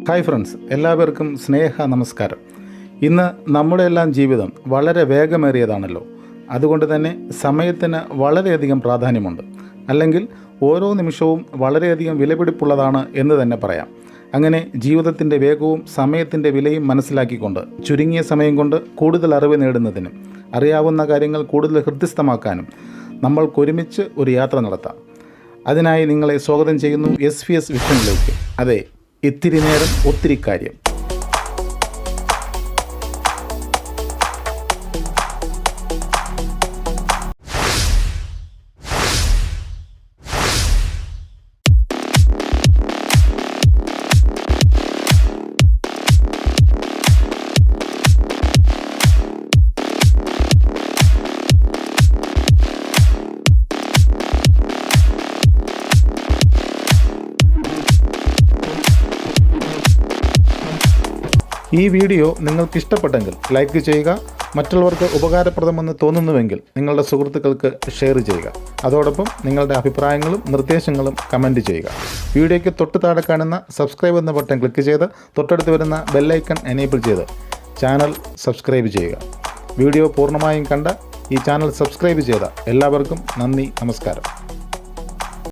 Hi friends, എല്ലാവർക്കും സ്നേഹ നമസ്കാരം. ഇന്ന് നമ്മുടെ എല്ലാം ജീവിതം വളരെ വേഗമേറിയതാണല്ലോ. അതുകൊണ്ട് തന്നെ സമയത്തിന് വളരെയധികം പ്രാധാന്യമുണ്ട്. അല്ലെങ്കിൽ ഓരോ നിമിഷവും വളരെയധികം വിലപിടിപ്പുള്ളതാണ് എന്ന് തന്നെ പറയാം. അങ്ങനെ ജീവിതത്തിൻ്റെ വേഗവും സമയത്തിൻ്റെ വിലയും മനസ്സിലാക്കിക്കൊണ്ട് ചുരുങ്ങിയ സമയം കൊണ്ട് കൂടുതൽ അറിവ് നേടുന്നതിനും അറിയാവുന്ന കാര്യങ്ങൾ കൂടുതൽ ഹൃദ്യസ്ഥമാക്കാനും നമ്മൾക്കൊരുമിച്ച് ഒരു യാത്ര നടത്താം. അതിനായി നിങ്ങളെ സ്വാഗതം ചെയ്യുന്നു SPS വിഷനിലേക്ക്. അതെ, ഇത്തിരി നേരം ഒത്തിരി കാര്യം. ഈ വീഡിയോ നിങ്ങൾക്ക് ഇഷ്ടപ്പെട്ടെങ്കിൽ ലൈക്ക് ചെയ്യുക. മറ്റുള്ളവർക്ക് ഉപകാരപ്രദമെന്ന് തോന്നുന്നുവെങ്കിൽ നിങ്ങളുടെ സുഹൃത്തുക്കൾക്ക് ഷെയർ ചെയ്യുക. അതോടൊപ്പം നിങ്ങളുടെ അഭിപ്രായങ്ങളും നിർദ്ദേശങ്ങളും കമൻറ്റ് ചെയ്യുക. വീഡിയോയ്ക്ക് തൊട്ട് താഴെ കാണുന്ന സബ്സ്ക്രൈബ് എന്ന ബട്ടൺ ക്ലിക്ക് ചെയ്ത് തൊട്ടടുത്ത് വരുന്ന ബെല്ലൈക്കൺ എനേബിൾ ചെയ്ത് ചാനൽ സബ്സ്ക്രൈബ് ചെയ്യുക. വീഡിയോ പൂർണ്ണമായും കണ്ട ഈ ചാനൽ സബ്സ്ക്രൈബ് ചെയ്ത എല്ലാവർക്കും നന്ദി, നമസ്കാരം.